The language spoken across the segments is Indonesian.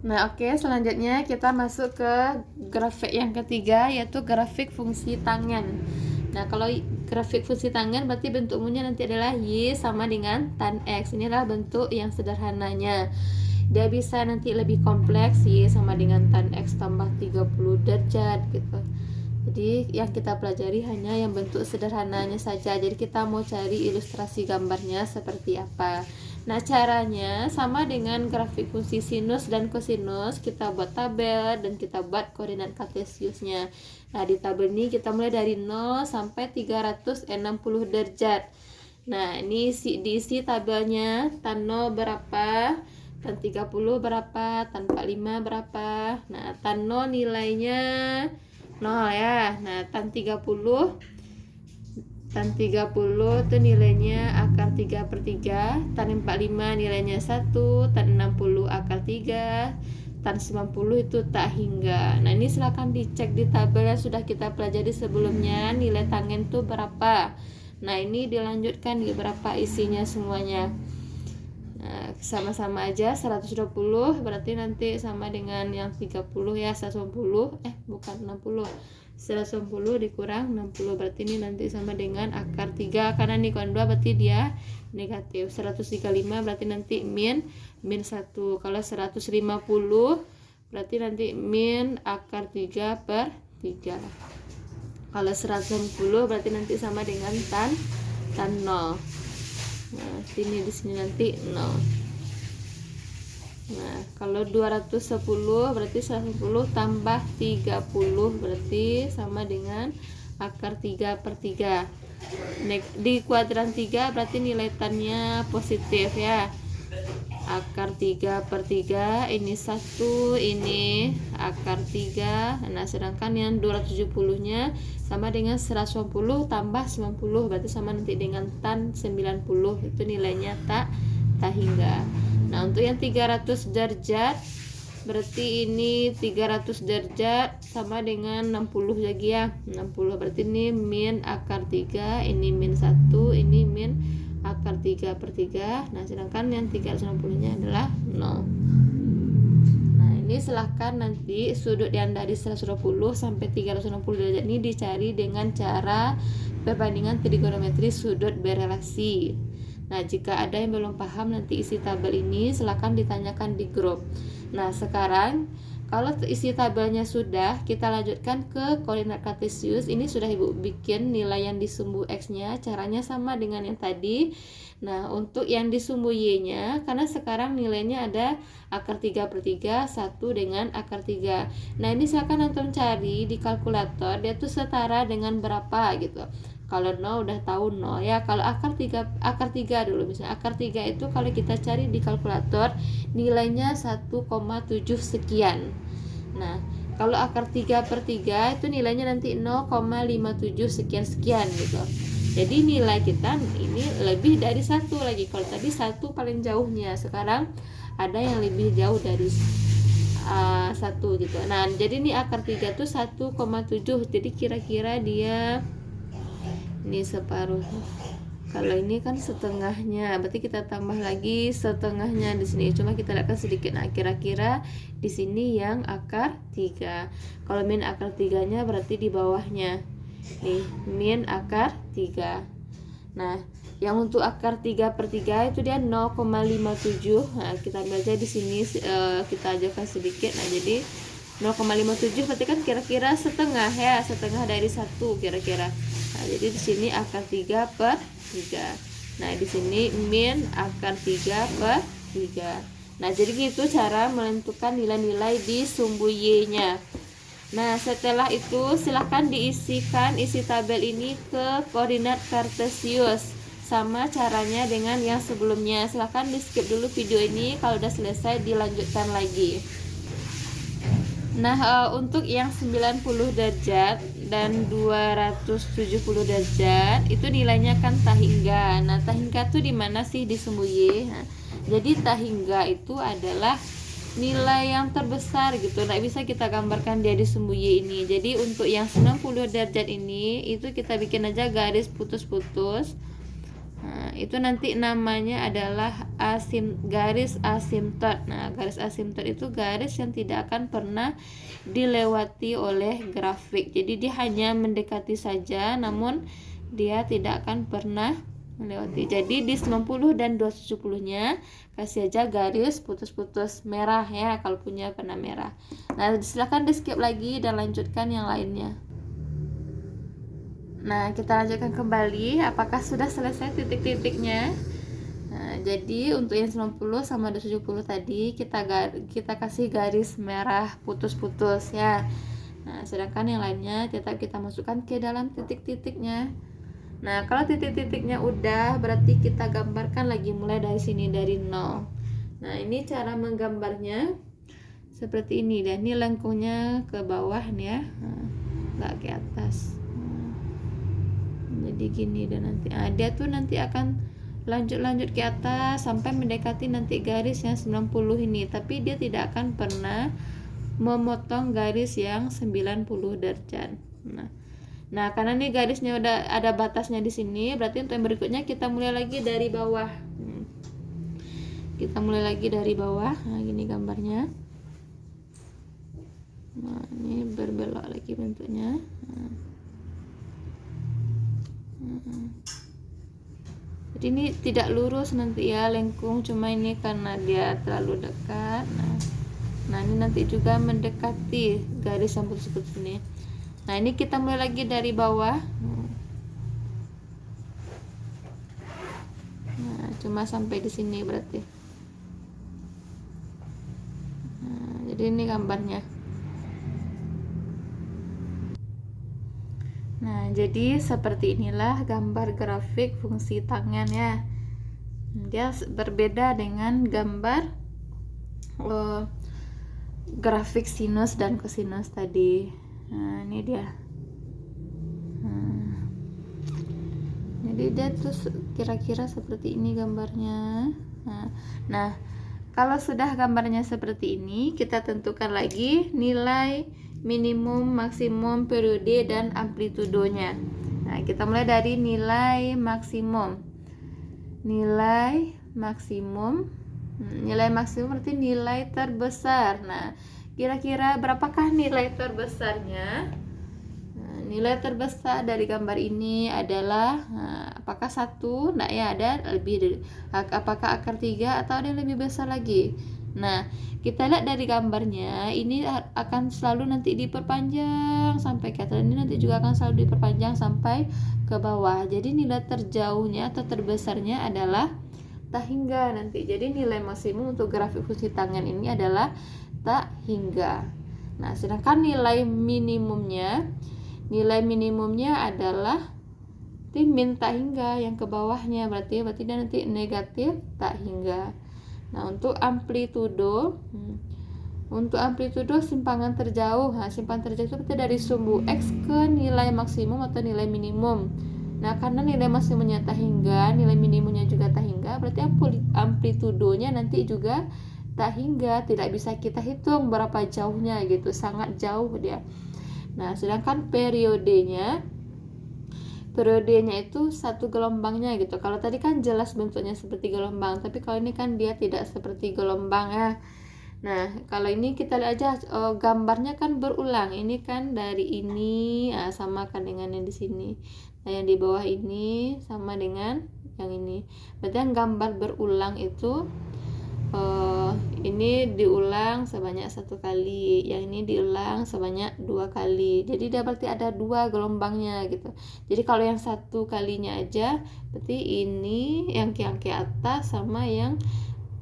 Nah, oke, selanjutnya kita masuk ke grafik yang ketiga, yaitu grafik fungsi tangen. Nah, kalau grafik fungsi tangen berarti bentuk umumnya nanti adalah Y sama dengan tan X. Inilah bentuk yang sederhananya. Dia bisa nanti lebih kompleks, Y sama dengan tan X tambah 30 derajat gitu. Jadi yang kita pelajari hanya yang bentuk sederhananya saja. Jadi kita mau cari ilustrasi gambarnya seperti apa. Nah, caranya sama dengan grafik fungsi sinus dan kosinus, kita buat tabel dan kita buat koordinat kartesiusnya. Nah, di tabel ini kita mulai dari 0 sampai 360 derajat. Nah, ini diisi tabelnya, tan 0 berapa, tan 30 berapa, tan 45 berapa. Nah, tan 0 nilainya 0 ya. Nah, tan 30 itu nilainya akar 3/3, tan 45 nilainya 1, tan 60 akar 3, tan 90 itu tak hingga. Nah, ini silahkan dicek di tabel yang sudah kita pelajari sebelumnya, nilai tangen itu berapa. Nah, ini dilanjutkan di berapa isinya semuanya. Nah, sama-sama aja 120 berarti nanti sama dengan yang 30 ya, 120 bukan 60. 110 dikurang 60 berarti ini nanti sama dengan akar 3, karena ini kan 2 berarti dia negatif. 135 berarti nanti min 1. Kalau 150 berarti nanti min akar 3/3. Kalau 160 berarti nanti sama dengan tan 0. Nah, di sini nanti 0. Nah, kalau 210 berarti 110 tambah 30 berarti sama dengan akar 3/3. Di kuadran 3 berarti nilai tannya positif ya. Akar 3/3 ini 1, ini akar 3. Nah, sedangkan yang 270 nya sama dengan 110 tambah 90 berarti sama nanti dengan tan 90, itu nilainya tak hingga. Nah, untuk yang 300 derajat berarti ini 300 derajat sama dengan 60 lagi ya. 60 berarti ini min akar 3, ini min 1, ini min akar 3/3. Nah, sedangkan yang 360 nya adalah 0. Nah, ini silahkan nanti sudut yang dari 120 sampai 360 derajat ini dicari dengan cara perbandingan trigonometri sudut berelasi. Nah, jika ada yang belum paham nanti isi tabel ini silahkan ditanyakan di grup. Nah, sekarang kalau isi tabelnya sudah, kita lanjutkan ke koordinat kartesius. Ini sudah Ibu bikin nilai yang di sumbu X-nya, caranya sama dengan yang tadi. Nah, untuk yang di sumbu Y-nya, karena sekarang nilainya ada akar 3/3, 1 dengan akar 3. Nah, ini silakan antum cari di kalkulator, dia tuh setara dengan berapa gitu. Kalau 0 udah tahu 0 ya. Kalau akar 3 dulu, misalnya akar 3 itu kalau kita cari di kalkulator nilainya 1,7 sekian. Nah, kalau akar 3/3 itu nilainya nanti 0,57 sekian gitu. Jadi nilai kita ini lebih dari 1 lagi. Kalau tadi 1 paling jauhnya, sekarang ada yang lebih jauh dari 1 gitu. Nah, jadi ini akar 3 tuh 1,7. Jadi kira-kira dia ini separuh. Kalau ini kan setengahnya, berarti kita tambah lagi setengahnya di sini. Cuma kita lihatkan sedikit. Nah, kira-kira di sini yang akar 3. Kalau min akar 3-nya berarti di bawahnya. Nih, min akar 3. Nah, yang untuk akar 3/3 itu dia 0,57. Nah, kita ambil aja di sini, kita ajarkan sedikit. Nah, jadi 0,57 berarti kan kira-kira setengah ya, setengah dari 1 kira-kira. Nah, jadi di sini akar 3/3. Nah, di sini min akar 3/3. Nah, jadi gitu cara menentukan nilai-nilai di sumbu Y-nya. Nah, setelah itu silahkan diisikan isi tabel ini ke koordinat kartesius. Sama caranya dengan yang sebelumnya. Silahkan di skip dulu video ini, kalau udah selesai dilanjutkan lagi. Nah, untuk yang 90 derajat dan 270 derajat itu nilainya kan tak hingga. Nah, tak hingga itu di mana sih di sumbu Y? Nah, jadi tak hingga itu adalah nilai yang terbesar gitu. Nah, bisa kita gambarkan dia di sumbu Y ini. Jadi untuk yang 90 derajat ini itu kita bikin aja garis putus-putus. Nah, itu nanti namanya adalah garis asimtot. Nah, garis asimtot itu garis yang tidak akan pernah dilewati oleh grafik. Jadi dia hanya mendekati saja, namun dia tidak akan pernah melewati. Jadi di 90 dan 270-nya kasih aja garis putus-putus merah ya, kalau punya warna merah. Nah, silahkan di skip lagi dan lanjutkan yang lainnya. Nah, kita lanjutkan kembali. Apakah sudah selesai titik-titiknya? Nah, jadi untuk yang 90 sama 270 tadi kita kasih garis merah putus-putus ya. Nah, sedangkan yang lainnya tetap kita masukkan ke dalam titik-titiknya. Nah, kalau titik-titiknya udah, berarti kita gambarkan lagi mulai dari sini, dari 0. Nah, ini cara menggambarnya seperti ini. Dan ini lengkungnya ke bawah nih ya, nggak ke atas. Jadi gini, dan nanti dia tuh nanti akan lanjut ke atas sampai mendekati nanti garis yang 90 ini, tapi dia tidak akan pernah memotong garis yang 90 derajat. Nah, karena nih garisnya udah ada batasnya di sini, berarti untuk yang berikutnya kita mulai lagi dari bawah. Kita mulai lagi dari bawah. Nah, gini gambarnya. Nah, ini berbelok lagi bentuknya. Jadi ini tidak lurus nanti ya, lengkung, cuma ini karena dia terlalu dekat. Nah, ini nanti juga mendekati garis yang putus-putus ini. Nah, ini kita mulai lagi dari bawah. Nah, cuma sampai di sini berarti. Nah, jadi ini gambarnya. Nah, jadi seperti inilah gambar grafik fungsi tangan ya. Dia berbeda dengan gambar grafik sinus dan kosinus tadi. Nah, ini dia. Jadi dia tuh kira-kira seperti ini gambarnya. Nah, kalau sudah gambarnya seperti ini, kita tentukan lagi nilai minimum, maksimum, periode, dan amplitudonya. Nah, kita mulai dari nilai maksimum. Nilai maksimum berarti nilai terbesar. Nah, kira-kira berapakah nilai terbesarnya? Nah, nilai terbesar dari gambar ini adalah apakah 1? Nah, ya ada lebih dari, apakah akar 3 atau ada yang lebih besar lagi. Nah, kita lihat dari gambarnya, ini akan selalu nanti diperpanjang sampai ke atas. Ini nanti juga akan selalu diperpanjang sampai ke bawah. Jadi nilai terjauhnya atau terbesarnya adalah tak hingga nanti. Jadi nilai maksimum untuk grafik fungsi tangan ini adalah tak hingga. Nah, sedangkan nilai minimumnya adalah min tak hingga yang ke bawahnya, berarti dia nanti negatif tak hingga. Nah, untuk amplitudo simpangan terjauh. Nah, simpangan terjauh itu berarti dari sumbu X ke nilai maksimum atau nilai minimum. Nah, karena nilai maksimumnya tak hingga, nilai minimumnya juga tak hingga, berarti amplitudonya nanti juga tak hingga, tidak bisa kita hitung berapa jauhnya gitu, sangat jauh dia. Nah, sedangkan periodenya itu satu gelombangnya gitu. Kalau tadi kan jelas bentuknya seperti gelombang, tapi kalau ini kan dia tidak seperti gelombang ya. Nah, kalau ini kita lihat aja gambarnya kan berulang. Ini kan dari ini sama kan dengan yang di sini. Nah, yang di bawah ini sama dengan yang ini. Berarti yang gambar berulang itu ini diulang sebanyak 1 kali, yang ini diulang sebanyak 2 kali. Jadi dia berarti ada 2 gelombangnya gitu. Jadi kalau yang 1 kalinya aja, berarti ini yang ke atas sama yang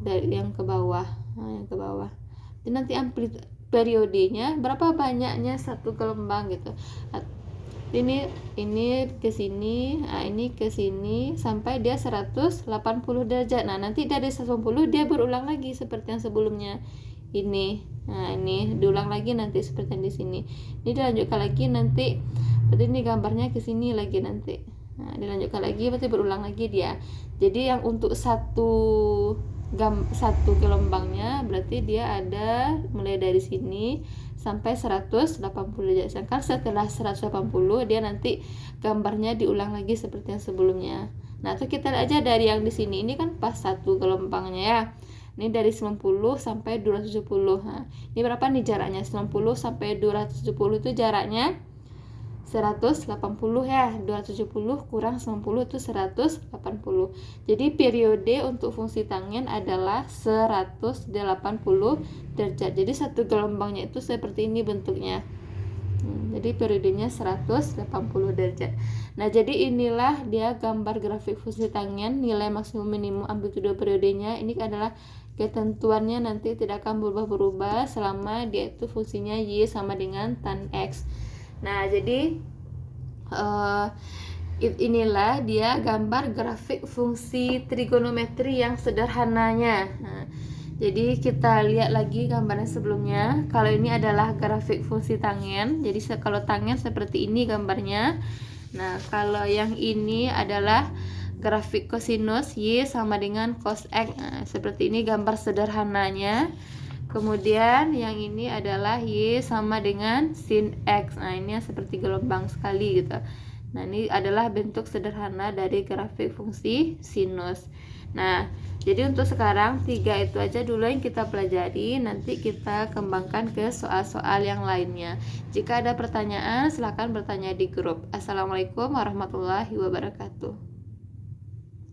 dari yang ke bawah. Nah, yang ke bawah. Jadi nanti periodenya berapa banyaknya 1 gelombang gitu. Ini ke sini, ini ke sini sampai dia 180 derajat. Nah, nanti dari 180 dia berulang lagi seperti yang sebelumnya. Ini. Nah, ini diulang lagi nanti seperti yang di sini. Ini dilanjutkan lagi nanti. Berarti ini gambarnya ke sini lagi nanti. Nah, dilanjutkan lagi berarti berulang lagi dia. Jadi yang untuk satu gelombangnya berarti dia ada mulai dari sini sampai 180 derajat. Sedangkan setelah 180 dia nanti gambarnya diulang lagi seperti yang sebelumnya. Nah, itu kita lihat aja dari yang di sini, ini kan pas satu gelombangnya ya. Ini dari 90 sampai 270. Nah, ini berapa nih jaraknya? 90 sampai 270 itu jaraknya 180 ya. 270 kurang 90 itu 180. Jadi periode untuk fungsi tangen adalah 180 derajat. Jadi satu gelombangnya itu seperti ini bentuknya. Jadi periodenya 180 derajat. Nah, jadi inilah dia gambar grafik fungsi tangen, nilai maksimum minimum amplitudo periodenya. Ini adalah ketentuannya, nanti tidak akan berubah-berubah selama dia itu fungsinya Y sama dengan tan X. Nah, jadi inilah dia gambar grafik fungsi trigonometri yang sederhananya. Nah, jadi kita lihat lagi gambarnya sebelumnya. Kalau ini adalah grafik fungsi tangen. Jadi kalau tangen seperti ini gambarnya. Nah, kalau yang ini adalah grafik kosinus Y sama dengan cos X. Nah, seperti ini gambar sederhananya. Kemudian yang ini adalah Y sama dengan sin X. Nah, ini seperti gelombang sekali gitu. Nah, ini adalah bentuk sederhana dari grafik fungsi sinus. Nah, jadi untuk sekarang 3 itu aja dulu yang kita pelajari. Nanti kita kembangkan ke soal-soal yang lainnya. Jika ada pertanyaan, silahkan bertanya di grup. Assalamualaikum warahmatullahi wabarakatuh.